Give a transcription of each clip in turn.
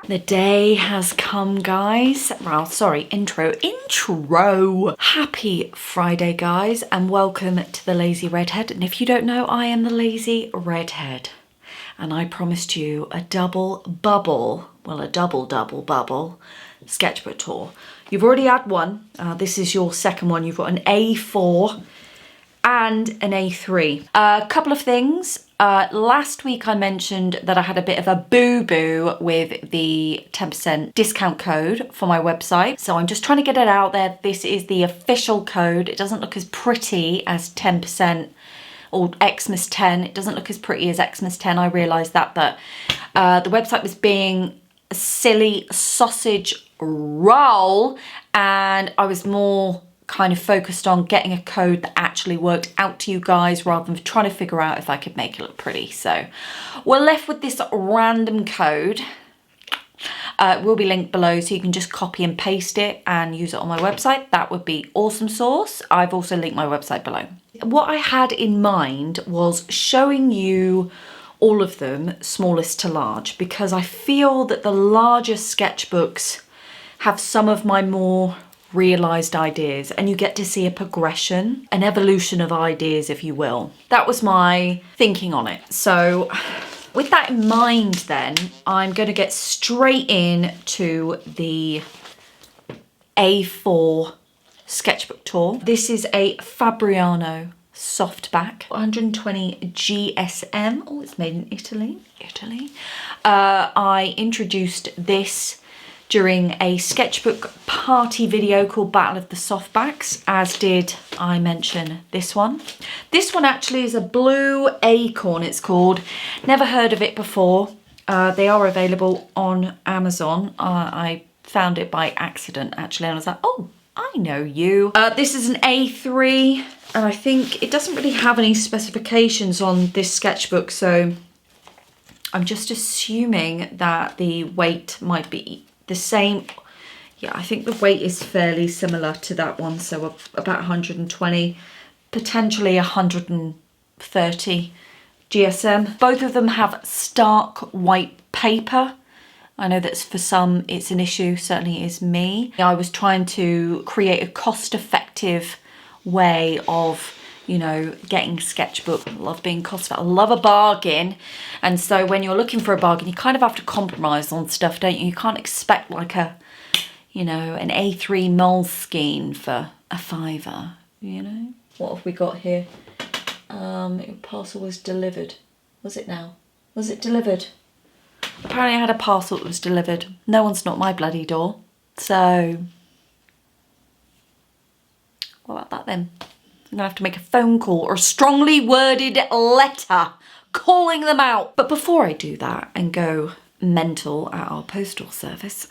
The day has come, guys. Well, sorry, intro. Happy Friday, guys, and welcome to the Lazy Redhead. And if you don't know, I am the Lazy Redhead. And I promised you a double bubble sketchbook tour. You've already had one. This is your second one. You've got an A4 and an A3. A couple of things. Last week I mentioned that I had a bit of a boo-boo with the 10% discount code for my website. So I'm just trying to get it out there. This is the official code. It doesn't look as pretty as 10% or Xmas 10. It doesn't look as pretty as Xmas 10. I realised that, but the website was being a silly sausage roll, and I was more kind of focused on getting a code that actually worked out to you guys rather than trying to figure out if I could make it look pretty. So we're left with this random code. It will be linked below, so you can just copy and paste it and use it on my website. That would be awesome sauce. I've also linked my website below. What I had in mind was showing you all of them smallest to large, because I feel that the larger sketchbooks have some of my more realised ideas, and you get to see a progression, an evolution of ideas, if you will. That was my thinking on it. So with that in mind, then I'm going to get straight in to the A4 sketchbook tour. This is a Fabriano softback, 120 GSM. Oh, it's made in Italy. I introduced this during a sketchbook party video called Battle of the Softbacks, as did I mention this one. This one actually is a Blue Acorn, it's called. Never heard of it before. They are available on Amazon. I found it by accident, actually, and I was like, oh, I know you. This is an A3, and I think it doesn't really have any specifications on this sketchbook, so I'm just assuming that the weight might be the same. Yeah, I think the weight is fairly similar to that one, so about 120, potentially 130 GSM. Both of them have stark white paper. I know that for some it's an issue, certainly it is me. I was trying to create a cost-effective way of, you know, getting sketchbook. I love being cost-effective. I love a bargain. And so when you're looking for a bargain, you kind of have to compromise on stuff, don't you? You can't expect like a, you know, an A3 Moleskine for a £5, you know? What have we got here? Parcel was delivered. Was it now? Was it delivered? Apparently I had a parcel that was delivered. No one's knocked my bloody door. So what about that then? I'm gonna have to make a phone call or a strongly worded letter calling them out. But before I do that and go mental at our postal service,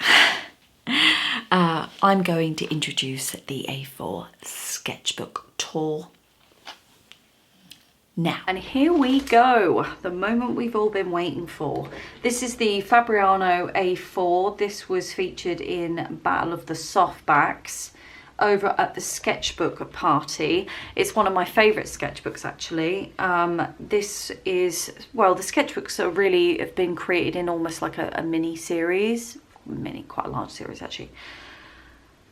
I'm going to introduce the A4 sketchbook tour now. And here we go, the moment we've all been waiting for. This is the Fabriano A4. This was featured in Battle of the Softbacks over at the sketchbook party. It's one of my favourite sketchbooks, actually. This is, well, the sketchbooks are really have been created in almost like a mini series, quite a large series actually.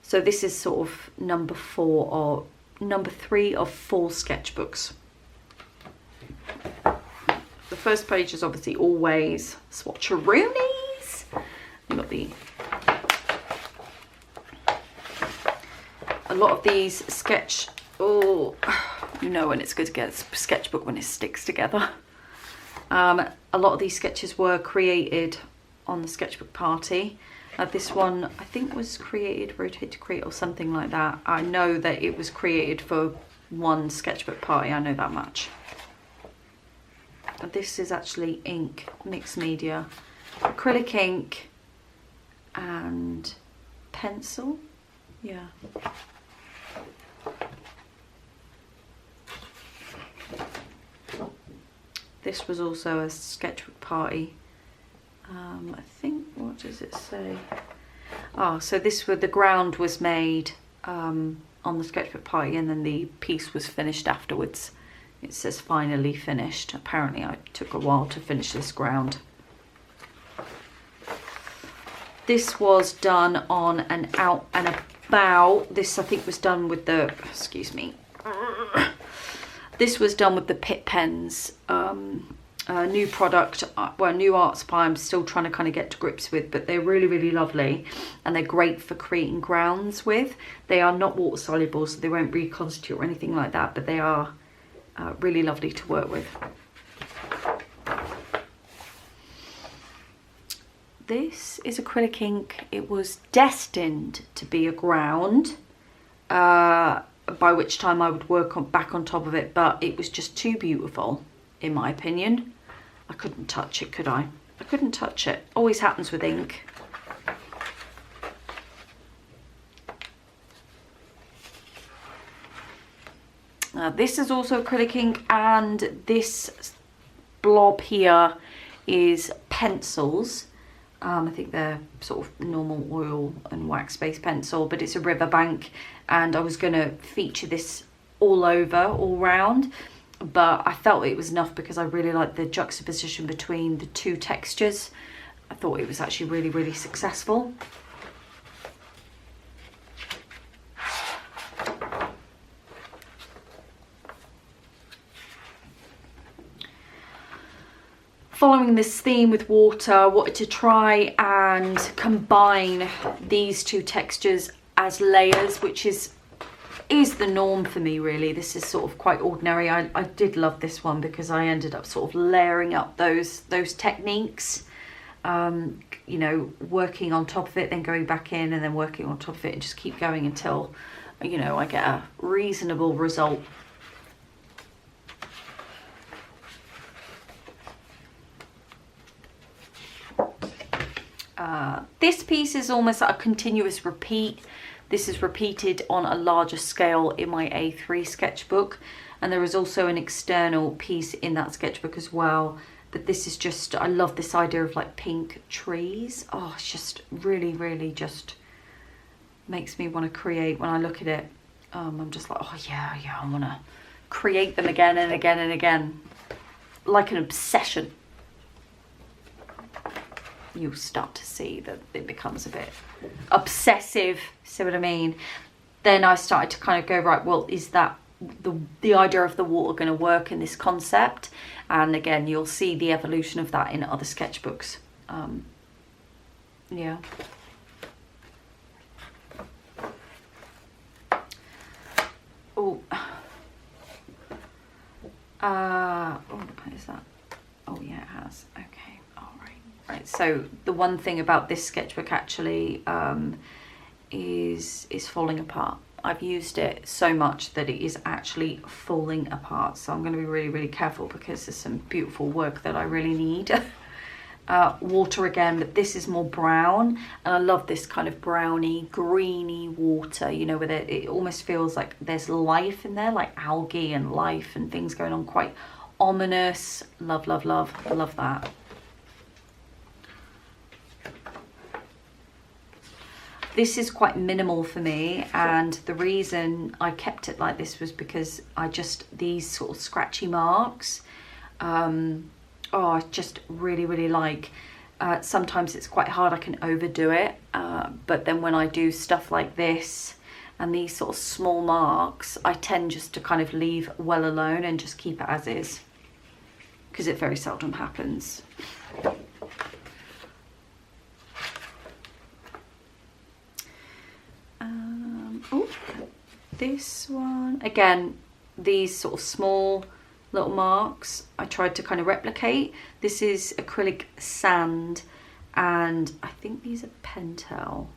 So this is sort of number 3 of 4 sketchbooks. The first page is obviously always swatcheroonies. You've got a lot of these you know when it's good to get a sketchbook when it sticks together. A lot of these sketches were created on the sketchbook party. This one I think was created, rotate to create or something like that. I know that it was created for one sketchbook party, I know that much. This is actually ink, mixed media, acrylic ink and pencil, yeah. This was also a sketchbook party. I think, what does it say? Oh, so the ground was made on the sketchbook party, and then the piece was finished afterwards. It says finally finished. Apparently it took a while to finish this ground. This was done on an out and about. This I think was done with the, excuse me. This was done with the Pit Pens. New product, well, new art supply I'm still trying to kind of get to grips with, but they're really, really lovely, and they're great for creating grounds with. They are not water soluble, so they won't reconstitute or anything like that, but they are really lovely to work with. This is acrylic ink. It was destined to be a ground, by which time I would work back on top of it, but it was just too beautiful, in my opinion. I couldn't touch it, could I? I couldn't touch it. Always happens with ink. This is also acrylic ink, and this blob here is pencils. I think they're sort of normal oil and wax-based pencil, but it's a riverbank, and I was going to feature this all round. But I felt it was enough because I really liked the juxtaposition between the two textures. I thought it was actually really, really successful. Following this theme with water, I wanted to try and combine these two textures as layers, which is the norm for me, really. This is sort of quite ordinary. I did love this one because I ended up sort of layering up those techniques, you know, working on top of it, then going back in, and then working on top of it, and just keep going until, you know, I get a reasonable result. This piece is almost like a continuous repeat. This is repeated on a larger scale in my A3 sketchbook, and there is also an external piece in that sketchbook as well. But this is just, I love this idea of like pink trees. Oh, it's just really, really just makes me want to create. When I look at it, I'm just like, oh yeah, I want to create them again and again and again, like an obsession. You'll start to see that it becomes a bit obsessive, see what I mean? Then I started to kind of go, right, well, is that the idea of the water going to work in this concept? And again, you'll see the evolution of that in other sketchbooks. Yeah. Oh, what is that? Oh yeah, it has. Okay. Right, so the one thing about this sketchbook actually is falling apart. I've used it so much that it is actually falling apart. So I'm going to be really, really careful because there's some beautiful work that I really need. Water again, but this is more brown, and I love this kind of browny, greeny water, you know, with it almost feels like there's life in there, like algae and life and things going on, quite ominous. Love, love, love. I love that. This is quite minimal for me, and the reason I kept it like this was because these sort of scratchy marks, I just really, really like. Sometimes it's quite hard, I can overdo it, but then when I do stuff like this and these sort of small marks, I tend just to kind of leave well alone and just keep it as is, because it very seldom happens. Oh, this one again, these sort of small little marks I tried to kind of replicate. This is acrylic sand, and I think these are Pentel.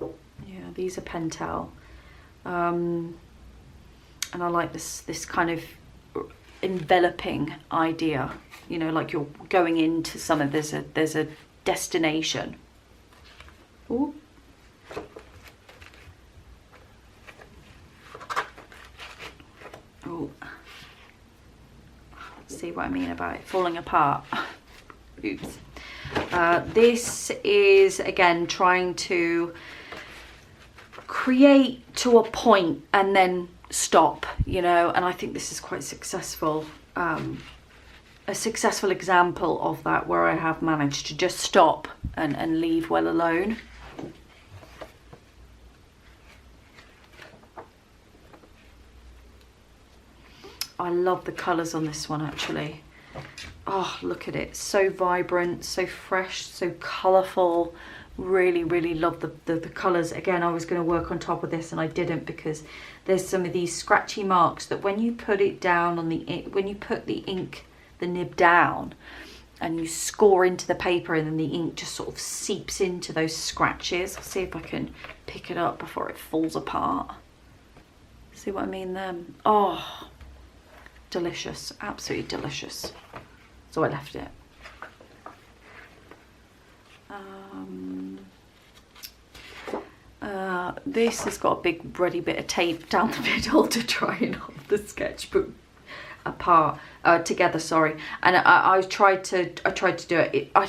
Yeah, these are Pentel, and I like this kind of enveloping idea, you know, like you're going into something, there's a destination. Ooh. Oh, see what I mean about it falling apart. Oops. This is again trying to create to a point and then stop, you know, and I think this is quite successful. A successful example of that, where I have managed to just stop and leave well alone. I love the colours on this one actually. Oh, look at it, so vibrant, so fresh, so colourful. Really, really love the colours. Again, I was going to work on top of this and I didn't, because there's some of these scratchy marks that when you put it down on the ink, when you put the ink, the nib down, and you score into the paper, and then the ink just sort of seeps into those scratches. I'll see if I can pick it up before it falls apart. See what I mean then? Oh, delicious, absolutely delicious. So I left it. This has got a big ruddy bit of tape down the middle to try and hold the sketchbook apart, together, sorry. And I tried to do it. I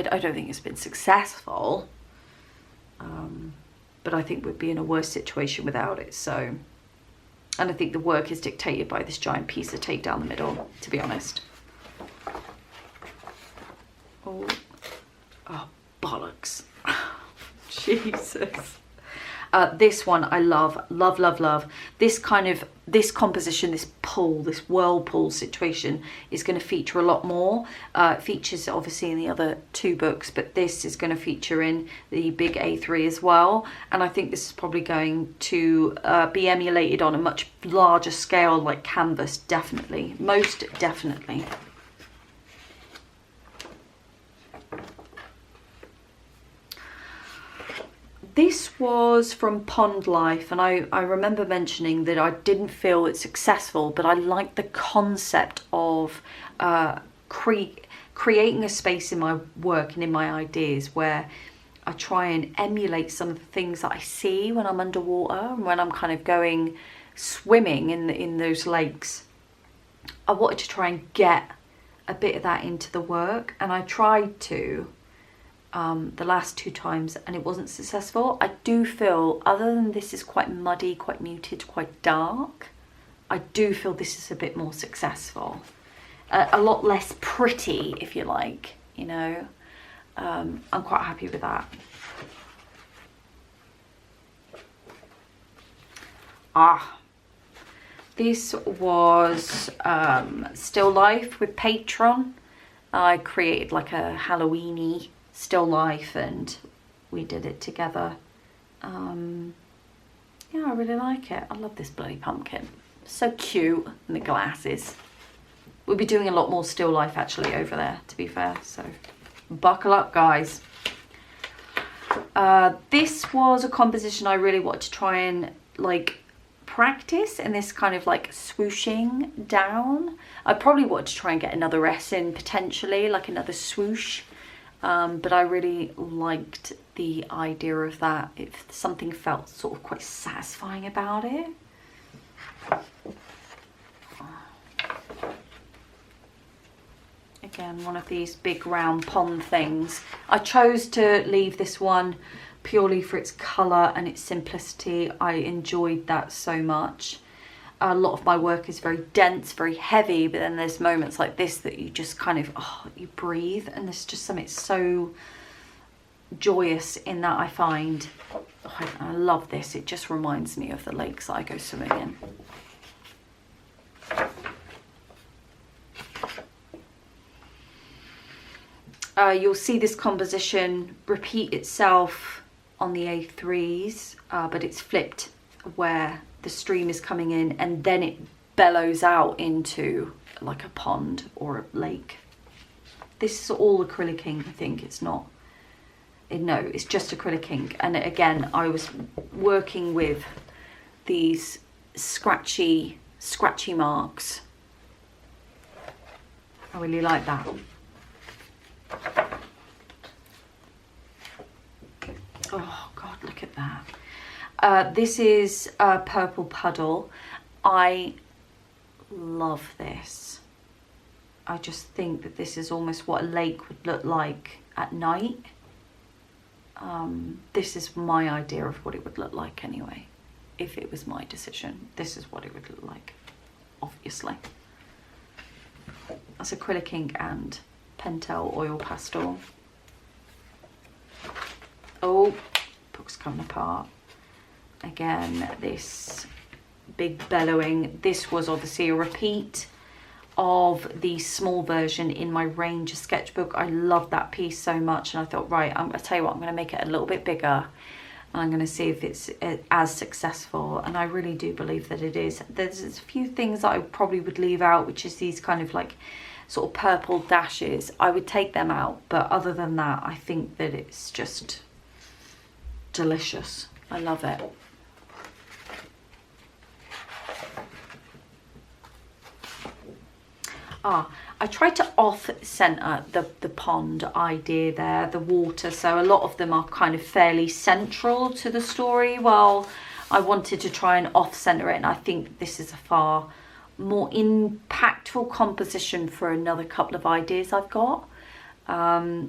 don't think it's been successful, but I think we'd be in a worse situation without it. So, and I think the work is dictated by this giant piece of tape down the middle, to be honest. Oh, bollocks. Jesus. This one I love, love, love, love. This composition, this whirlpool situation is going to feature a lot more. It features obviously in the other two books, but this is going to feature in the big A3 as well. And I think this is probably going to be emulated on a much larger scale, like canvas, definitely, most definitely. This was from Pond Life, and I remember mentioning that I didn't feel it successful, but I like the concept of creating a space in my work and in my ideas where I try and emulate some of the things that I see when I'm underwater and when I'm kind of going swimming in those lakes. I wanted to try and get a bit of that into the work, and I tried to the last two times, and it wasn't successful. I do feel, other than this is quite muddy, quite muted, quite dark, I do feel this is a bit more successful. A lot less pretty, if you like, you know. I'm quite happy with that. This was Still Life with Patron. I created like a Halloween-y still life and we did it together. Yeah, I really like it. I love this bloody pumpkin. So cute, and the glasses. We'll be doing a lot more still life actually over there, to be fair, so buckle up, guys. This was a composition I really wanted to try and like practice, and this kind of like swooshing down. I probably wanted to try and get another S in potentially, like another swoosh. But I really liked the idea of that. If something felt sort of quite satisfying about it. Again, one of these big round pond things. I chose to leave this one purely for its colour and its simplicity. I enjoyed that so much. A lot of my work is very dense, very heavy, but then there's moments like this that you just kind of, you breathe, and there's just something so joyous in that, I find. I love this. It just reminds me of the lakes that I go swimming in. You'll see this composition repeat itself on the A3s, but it's flipped where the stream is coming in and then it bellows out into like a pond or a lake. This is all acrylic ink, I think. It's not, no, it's just acrylic ink. And again, I was working with these scratchy marks. I really like that. Oh God, look at that. This is a Purple Puddle. I love this. I just think that this is almost what a lake would look like at night. This is my idea of what it would look like anyway. If it was my decision, this is what it would look like, obviously. That's acrylic ink and Pentel oil pastel. Oh, book's coming apart. Again, this big bellowing. This was obviously a repeat of the small version in my Ranger sketchbook. I love that piece so much, and I thought, right, I'll tell you what, I'm going to make it a little bit bigger. I'm going to see if it's as successful, and I really do believe that it is. There's a few things that I probably would leave out, which is these kind of like sort of purple dashes. I would take them out, but other than that, I think that it's just delicious. I love it. I tried to off-center the pond idea there, the water, so a lot of them are kind of fairly central to the story. Well, I wanted to try and off-center it, and I think this is a far more impactful composition for another couple of ideas I've got.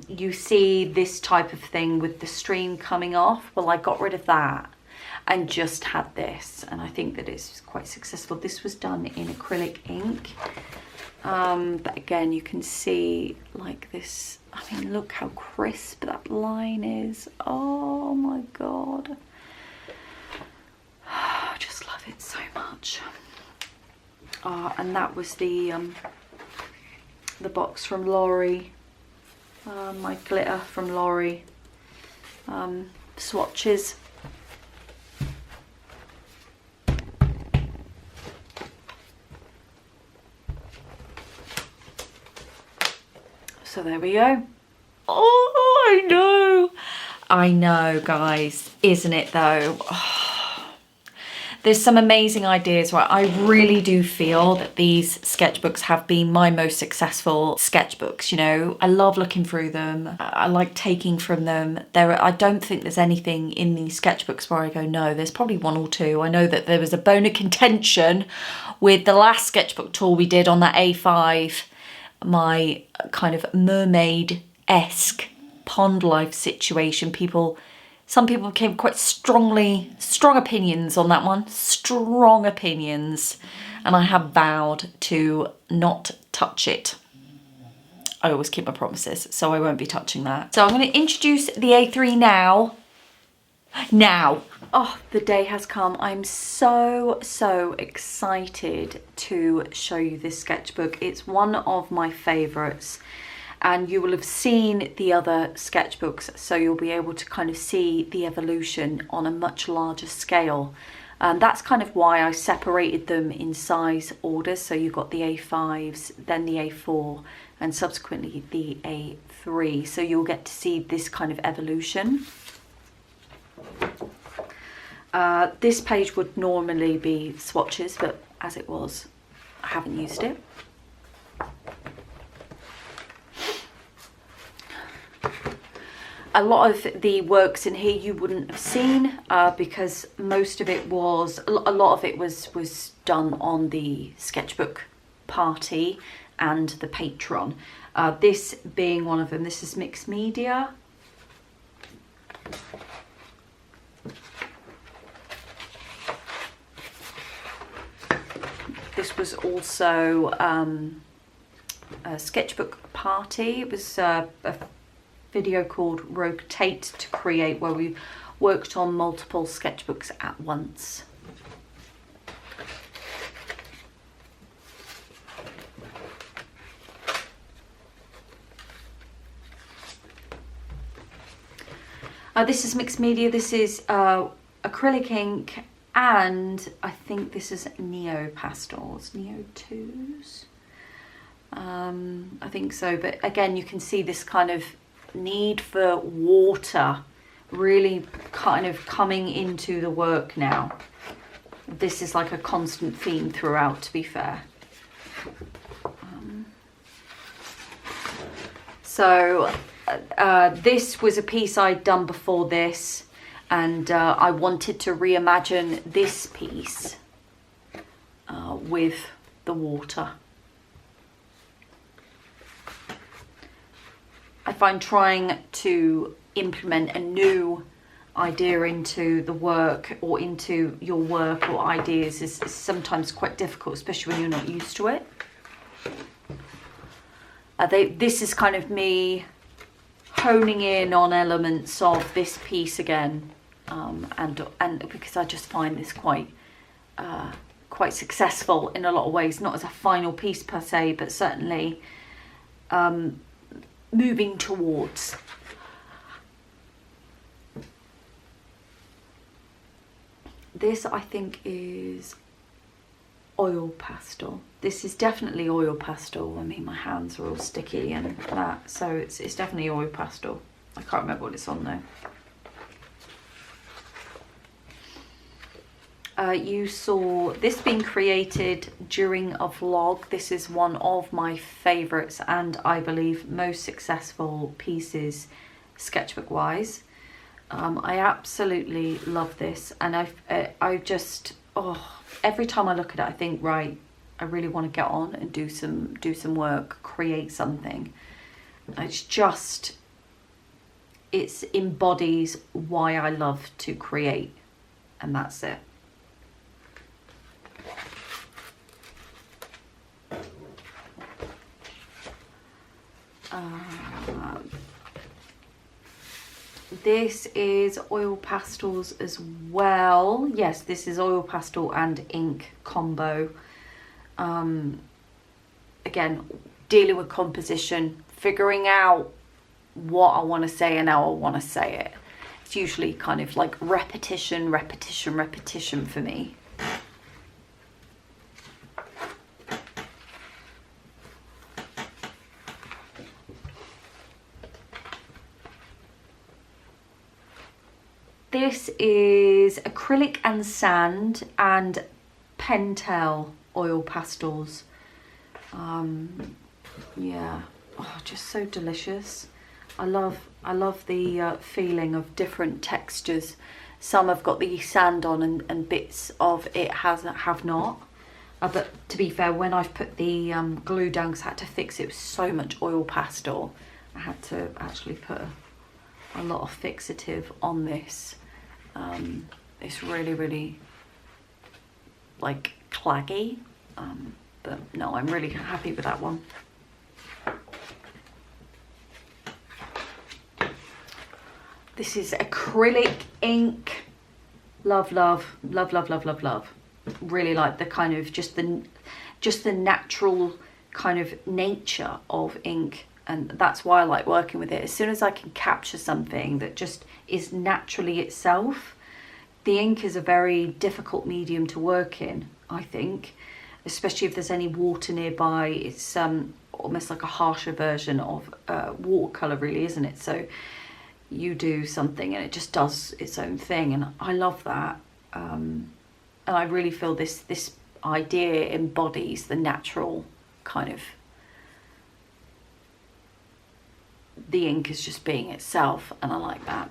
You see this type of thing with the stream coming off. Well, I got rid of that and just had this, and I think that it's quite successful. This was done in acrylic ink. But again, you can see like this. I mean, look how crisp that line is. Oh my God. I just love it so much. And that was the box from Laurie. My glitter from Laurie. Swatches. So there we go. Oh, I know, guys, isn't it though? Oh. There's some amazing ideas, right? I really do feel that these sketchbooks have been my most successful sketchbooks. You know, I love looking through them. I like taking from them. I don't think there's anything in these sketchbooks where I go, no. There's probably one or two. I know that there was a bone of contention with the last sketchbook tour we did on that A5. My kind of mermaid-esque pond life situation. Some people became quite strong opinions on that one. Strong opinions. And I have vowed to not touch it. I always keep my promises, so I won't be touching that. So I'm going to introduce the A3 now. Oh, the day has come. I'm so excited to show you this sketchbook. It's one of my favorites, and you will have seen the other sketchbooks, so you'll be able to kind of see the evolution on a much larger scale. That's kind of why I separated them in size order. So you've got the A5s, then the A4, and subsequently the A3. So you'll get to see this kind of evolution. This page would normally be swatches, but as it was, I haven't used it. A lot of the works in here you wouldn't have seen because most of it was, a lot of it was done on the sketchbook party and the Patreon. This being one of them. This is mixed media. This was also a sketchbook party. It was a video called Rotate to Create, where we worked on multiple sketchbooks at once. This is mixed media. This is acrylic ink, and I think this is Neo pastels, Neo 2s. I think so, but again, you can see this kind of need for water really kind of coming into the work now. This is like a constant theme throughout, to be fair. This was a piece I'd done before this, and I wanted to reimagine this piece with the water. I find trying to implement a new idea into the work or into your work or ideas is sometimes quite difficult, especially when you're not used to it. This is kind of me honing in on elements of this piece again, and because I just find this quite quite successful in a lot of ways, not as a final piece per se, but certainly moving towards. This I think is oil pastel. This is definitely oil pastel. I mean, my hands are all sticky and that, so it's definitely oil pastel. I can't remember what it's on though. You saw this being created during a vlog. This is one of my favorites and I believe most successful pieces sketchbook wise. I absolutely love this, and I just, every time I look at it I think, right, I really want to get on and do some work, create something. It embodies why I love to create, and that's it. This is oil pastels as well. Yes, this is oil pastel and ink combo. Again, dealing with composition, figuring out what I want to say and how I want to say it. It's usually kind of like repetition, repetition, repetition for me. This is acrylic and sand and Pentel oil pastels. Yeah, just so delicious. I love the feeling of different textures. Some have got the sand on and bits of it have not. But to be fair, when I've put the glue down, because I had to fix it with so much oil pastel, I had to actually put a lot of fixative on this. It's really like claggy, but no, I'm really happy with that one. This is acrylic ink. Love, love, love, love, love, love, love. Really like the kind of just the natural kind of nature of ink, and that's why I like working with it. As soon as I can capture something that just is naturally itself. The ink is a very difficult medium to work in, I think, especially if there's any water nearby. It's almost like a harsher version of watercolor, really, isn't it? So you do something and it just does its own thing, and I love that. And I really feel this idea embodies the natural kind of, the ink is just being itself, and I like that.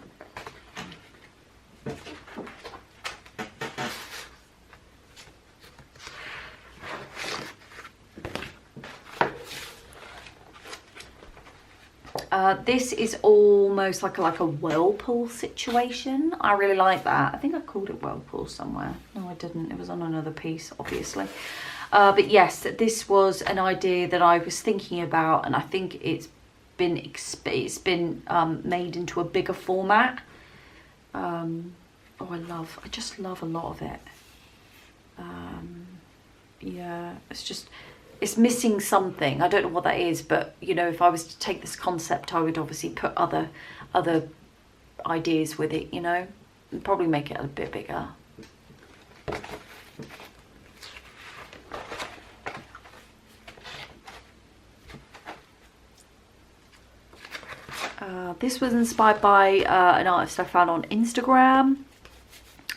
This is almost like a whirlpool situation. I really like that. I think I called it whirlpool somewhere. No, I didn't. It was on another piece, obviously. But yes, this was an idea that I was thinking about, and I think it's been made into a bigger format. I just love a lot of it. Yeah, it's missing something. I don't know what that is, but you know, if I was to take this concept, I would obviously put other ideas with it, you know, and probably make it a bit bigger. This was inspired by an artist I found on Instagram.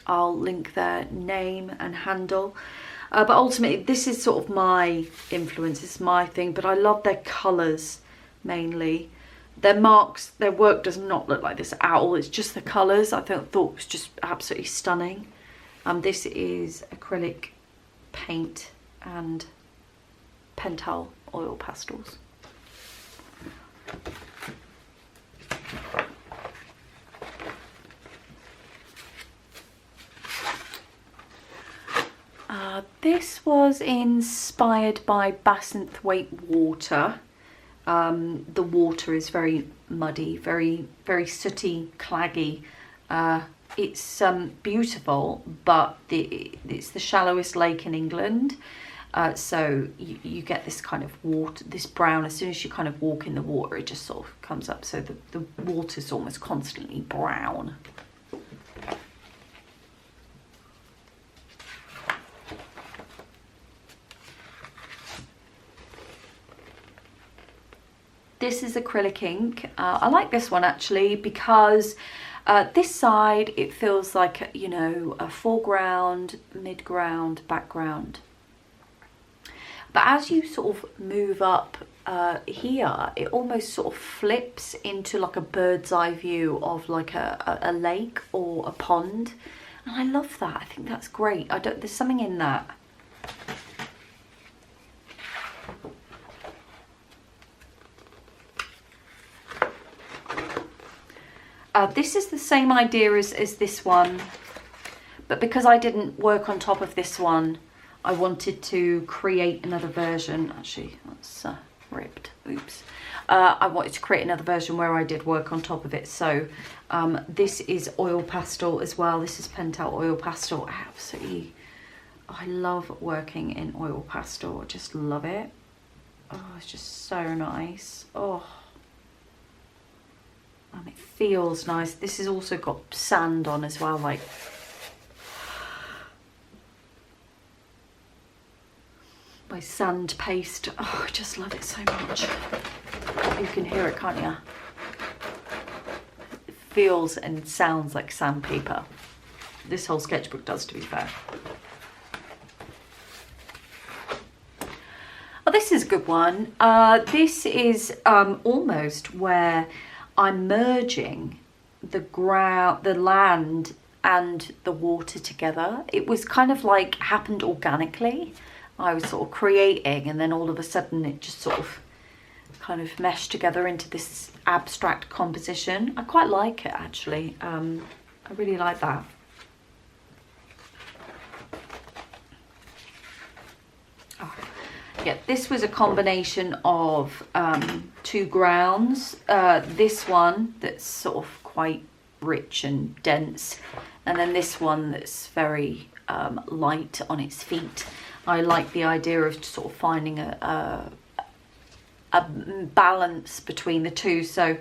I'll link their name and handle. But ultimately, this is sort of my influence, it's my thing, but I love their colours mainly. Their marks, their work does not look like this at all, it's just the colours I thought was just absolutely stunning. This is acrylic paint and Pentel oil pastels. This was inspired by Bassenthwaite water. The water is very muddy, very sooty, claggy. it's beautiful, but it's the shallowest lake in England. So you get this kind of water, this brown, as soon as you kind of walk in the water, it just sort of comes up. So the water's almost constantly brown. This is acrylic ink. I like this one actually because this side, it feels like, you know, a foreground, midground, background. But as you sort of move up here, it almost sort of flips into like a bird's eye view of like a lake or a pond. And I love that. I think that's great. There's something in that. This is the same idea as this one, but because I didn't work on top of this one, I wanted to create another version. Actually, that's ripped. Oops. I wanted to create another version where I did work on top of it. So this is oil pastel as well. This is Pentel oil pastel. I love working in oil pastel. I just love it. Oh, it's just so nice. Oh. And it feels nice. This has also got sand on as well, like my sand paste. Oh, I just love it so much. You can hear it, can't you? It feels and sounds like sandpaper. This whole sketchbook does, to be fair. Oh, this is a good one. This is almost where I'm merging the ground, the land and the water together. It was kind of like happened organically. I was sort of creating and then all of a sudden it just sort of kind of meshed together into this abstract composition. I quite like it actually. I really like that. Oh. Yeah, this was a combination of two grounds. This one that's sort of quite rich and dense, and then this one that's very light on its feet. I like the idea of sort of finding a balance between the two. So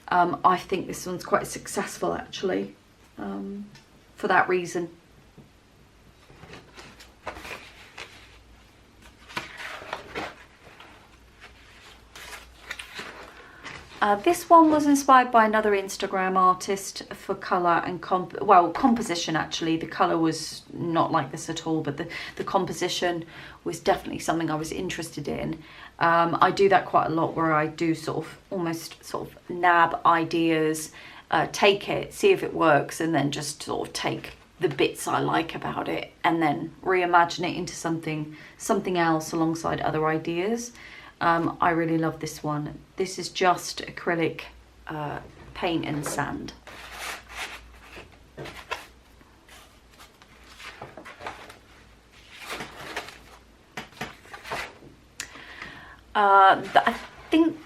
I think this one's quite successful actually for that reason. This one was inspired by another Instagram artist for colour and composition actually. The colour was not like this at all, but the composition was definitely something I was interested in. I do that quite a lot where I do almost nab ideas, take it, see if it works, and then just sort of take the bits I like about it and then reimagine it into something else alongside other ideas. I really love this one. This is just acrylic paint and sand. I think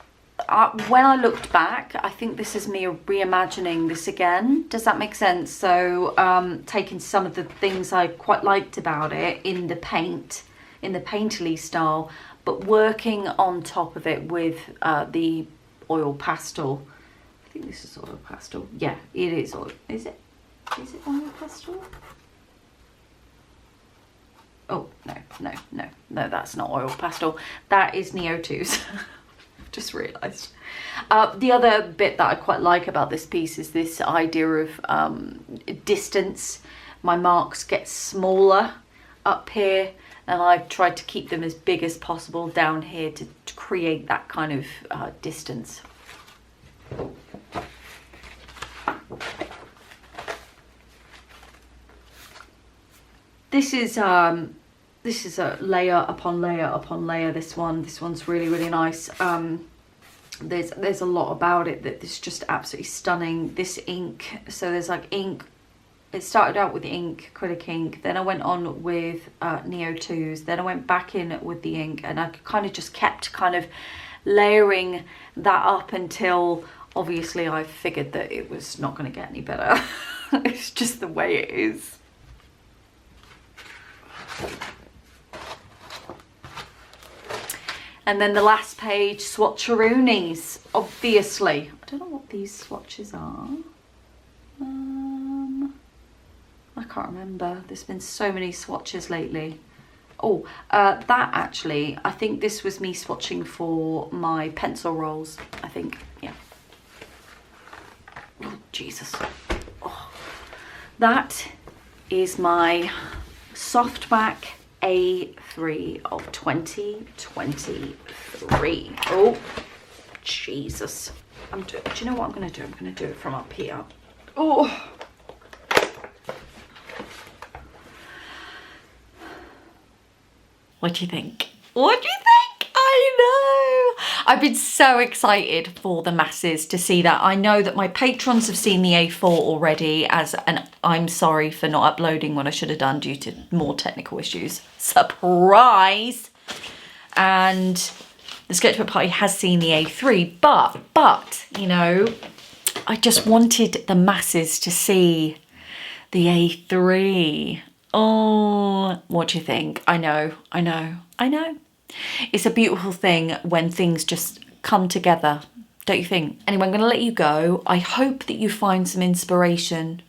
when I looked back, I think this is me reimagining this again. Does that make sense? So taking some of the things I quite liked about it in the painterly style, but working on top of it with the oil pastel. I think this is oil pastel. Yeah, it is oil. Is it oil pastel? Oh, no, that's not oil pastel. That is Neo2's. Just realised. The other bit that I quite like about this piece is this idea of distance. My marks get smaller up here, and I've tried to keep them as big as possible down here to create that kind of distance. This is a layer upon layer upon layer. This one's really nice. There's a lot about it that is just absolutely stunning. This ink, so there's like ink. It started out with ink, acrylic ink, then I went on with Neo2's, then I went back in with the ink, and I kind of just kept kind of layering that up until Obviously, I figured that it was not going to get any better. It's just the way it is. And then the last page, swatcheroonies, obviously. I don't know what these swatches are. I can't remember. There's been so many swatches lately. Oh, that actually, I think this was me swatching for my pencil rolls, I think, yeah. Oh, Jesus. Oh. That is my softback A3 of 2023. Oh, Jesus. Do you know what I'm going to do? I'm going to do it from up here. Oh. What do you think? What do you think? I know. I've been so excited for the masses to see that. I know that my patrons have seen the A4 already, and I'm sorry for not uploading what I should have done due to more technical issues. Surprise! And the Sketchbook Party has seen the A3, but, you know, I just wanted the masses to see the A3. Oh, what do you think? I know. It's a beautiful thing when things just come together, don't you think? Anyway, I'm going to let you go. I hope that you find some inspiration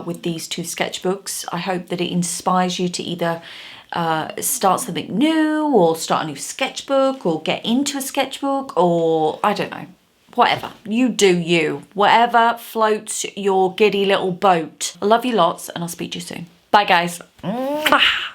with these two sketchbooks. I hope that it inspires you to either start something new, or start a new sketchbook, or get into a sketchbook, or I don't know. Whatever. You do you. Whatever floats your giddy little boat. I love you lots, and I'll speak to you soon. Bye, guys. Mwah.